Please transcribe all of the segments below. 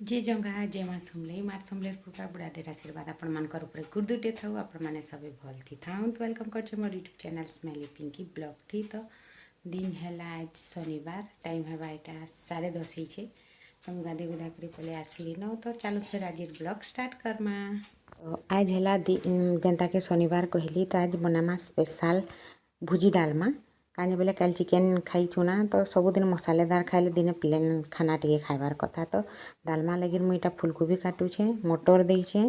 जे जंगा जे माँ सुमले माँ सुमलेर कृपा बुढ़ा देर आशीर्वाद आपण मानकर ऊपर गुरुदुटे थाउ आपण माने सबे भल थी थाउ तो वेलकम कर मोर YouTube channel smelly pinky blog थी तो दिन है आज शनिवार टाइम है एटा 10:30 ही तो मुझे गाधी गुदा कर पले आसली न तो चलो फिर आज ब्लॉग स्टार्ट करमा। तो आज है जनता के शनिवार कहली तो आज बनामा स्पेशल भुजी डालमा काजे बेले कल चिकेन खाई चुना तो सबुदिन मसालेदार खाइले दिन प्लेन खाना टे खाइबार कथा तो डालमा लगे मुझे फुलकोबी काटुछे मटर देछे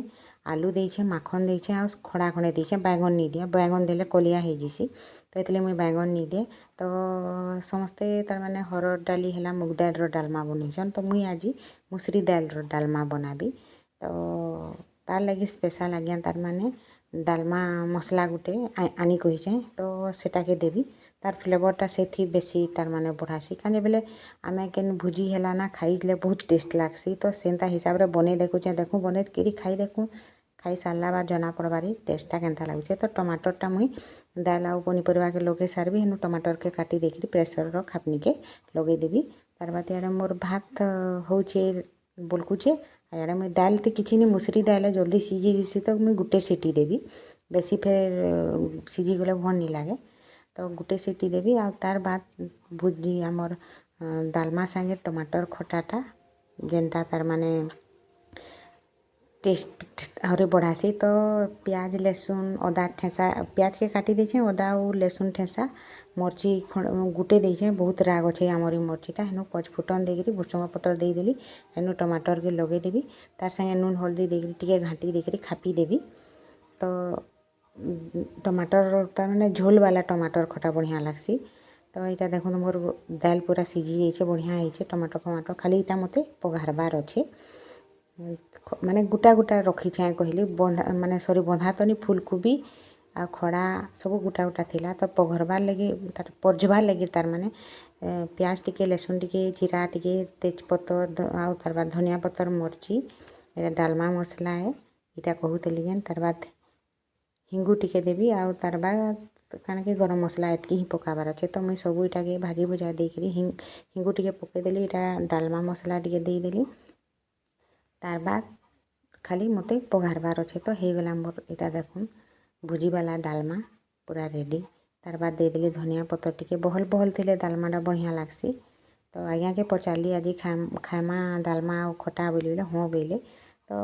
आलू देछे माखन देछे आ खड़ा खड़े देछे बैगन नहीं दिए बैगन देले कलिया हो जीसी तो ये मुझे बैगन नहीं दिए तो समस्ते तार माने हरड़ डाली है मुग दाल डालमा बनईछन तो मुई आज मुसरी दाल डालमा बनाबी तो तार लगी स्पेशल आज्ञा तार माने डालमा मसला गुटे आनी कहीचे तो सेटा के देवी तार फ्लेवरटा से बेसी तार माने बढ़ासी काजे बेले आमे केन भुजी है ना खाइले बहुत टेस्ट लागसी तो सेंता हिसाब रे बने देखुचे देखूँ बने करी खाई देखूँ खाई सारा बार जना पड़बारी टेस्टा केनता लाଗୁଛେ तो टमाटरटा मुई दाल आउ पनीपरिया के लगे सारबी हेनु टमाटर के काटी देखिरी प्रेसर खापनी के लगे देवी तार बाद यार मोर भात होचे बोलकुचे यार मुई दाल तो किसी नहीं मुसरी दाल जल्दी सीझी जैसी तो मुई गुटे सीटी देवी बेसी फिर सीझी गले भल नहीं लगे तो गुटे सीटी देवी आ तार बाद भुजी आमर डालमा संगे टमाटर खटाटा जेनटा तार माने टेस्ट आहरी बढ़ासी तो प्याज लहसुन अदा ठेसा प्याज के काटी देछे अदा और लहसुन ठेसा मर्ची गुटे देछे बहुत राग अच्छे आमरी मर्चीटा हेनु पचफुटन देकरी भुसंगा पतर देदेली हेनु टमाटर के लगे देवी तार संगे नून हल्दी देकरी टिके घाटी देकरी खापी देवी तो टमाटर तार माने झोल वाला टमाटर खटा बढ़िया लागसी तो यहाँ देखो मोर दाल पूरा सीझी जाइए बढ़िया होइए टमाटर फमाटर खाली इटा मते पघारबार अच्छे माने गुटा गुटा रखी छाए कहली बंधा माने सॉरी बंधा तनी फुलकोबी आ खड़ा सब गुटा गुटा थिला तो पघरबार लगी तार परझबार लगी तार माने प्याज टिके लहसुन टिके जीरा टिके तेजपतर आउ तार बाद धनिया पतर मर्ची डालमा मसला है इटा कहूली जेन तार बाद हिंगू टिके देवी आउ तार बाद काण के गरम मसला एतकी ही पकाबार अच्छे तो मुझे सब इटा के भाजी भुजा देकरी हिंगू टिके पकईदेली इटा डालमा मसला टिके देदेली तार बाद खाली मते पघारबार अच्छे तो हो गला मोर इटा देखुन भुजी वाला डालमा पूरा रेडी तार बाद देदेली धनिया पतर टिके बहल बहल थिले डालमाटा बढ़िया लागसी तो आज्ञा के पचारली आज खाएमा डालमा और खटा बोले हाँ बोले तो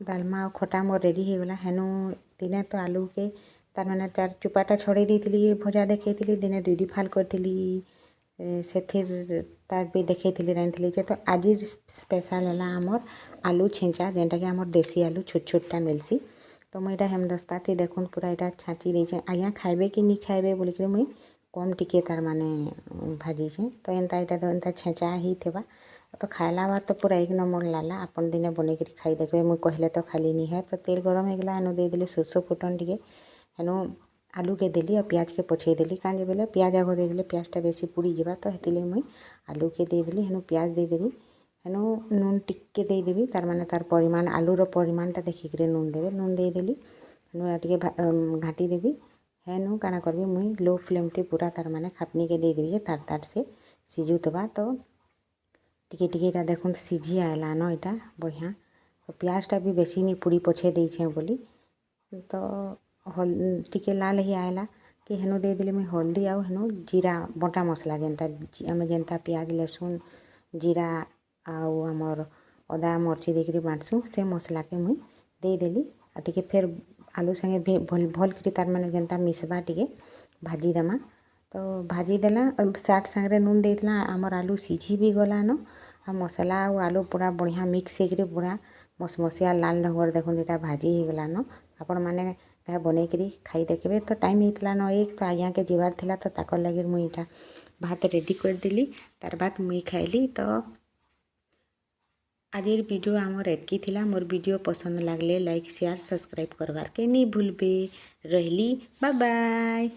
डालमा और खटा मोर रेडी हो गला हेनु दिने तो आलू के तार माने तार चुपाटा छड़े देती भजा देखी दिने दुई फाल करी से तार भी देखी रांधी तो आज स्पेशल है आमर आलू छेंचा जेनटा कि आमर देसी आलू छोट छोटा मिलसी तो मुझे हेमदस्ता थी देखुन पूरा यहाँ छाँची देचे आज्ञा खाइबे कि नहीं खाइबे बोलिक मुई कम टिके तार माने भाजीचे तो एंता छेंचा ही थेबा तो खाइला बाद तो पूरा एक नंबर लाला अपन दिने बनईक खाई देखबे मुई कहले तो खाली नहीं है तो तेल गरम हो गला हेनु देदेली सोरसो फुटन टिके हेनु आलू के देली और प्याज के पछे देली काजे बेले प्याज आगो देदेले प्याजटा बेसी पुड़ी जावा तो हेतिले मुई आलू के देदेली हेनु प्याज देदेली हेनु नून टिके देदेवी तार माने तार परिमाण आलूर परिमाणटा देखिक नून देवे नून देदेली हेनु टिके घाटी देवी हेनु काଣା करबी मुई लो फ्लेम ते पूरा तार माने खापनी के देदेवी तार तार से सीझुतबा तो टिके टिके देखुन सीझी आयला न इटा बढ़िया तो प्याजटा भी बेसी नहीं पुड़ी पछे देछे बोली तो टिके लाल ही आयला कि हेनु देदेली मुई हल्दी आउ हेनु जीरा बटा मसला जेनटा आमे जेनता प्याज लहसुन जीरा आउ आमर अदा मर्ची देकरी बाँटसु से मसला के मुई देदेली आ टिके फिर आलू संगे भल करी तार माने जेनता मिसबा टिके भाजी देमा तो भाजी देला साग संगे नून देला आमर आलू सीझी भी गला न आ मसला आउ आलू पूरा बढ़िया मिक्स होकर पूरा मसमसिया लाल रंगर देखुन यहाँ भाजी हो गला न आपण माने बनईकरी खाई देखबे तो टाइम होता न एक तो आज्ञा के जीवार थिला तो ताकर लगे मुई इटा भात रेडी कर देली तार बाद मुई खाइली तो आज वीडियो आमर एतकी थिला मोर वीडियो पसंद लागले लाइक शेयर सब्सक्राइब करवार के नहीं भूलबे रहली बाय बाय।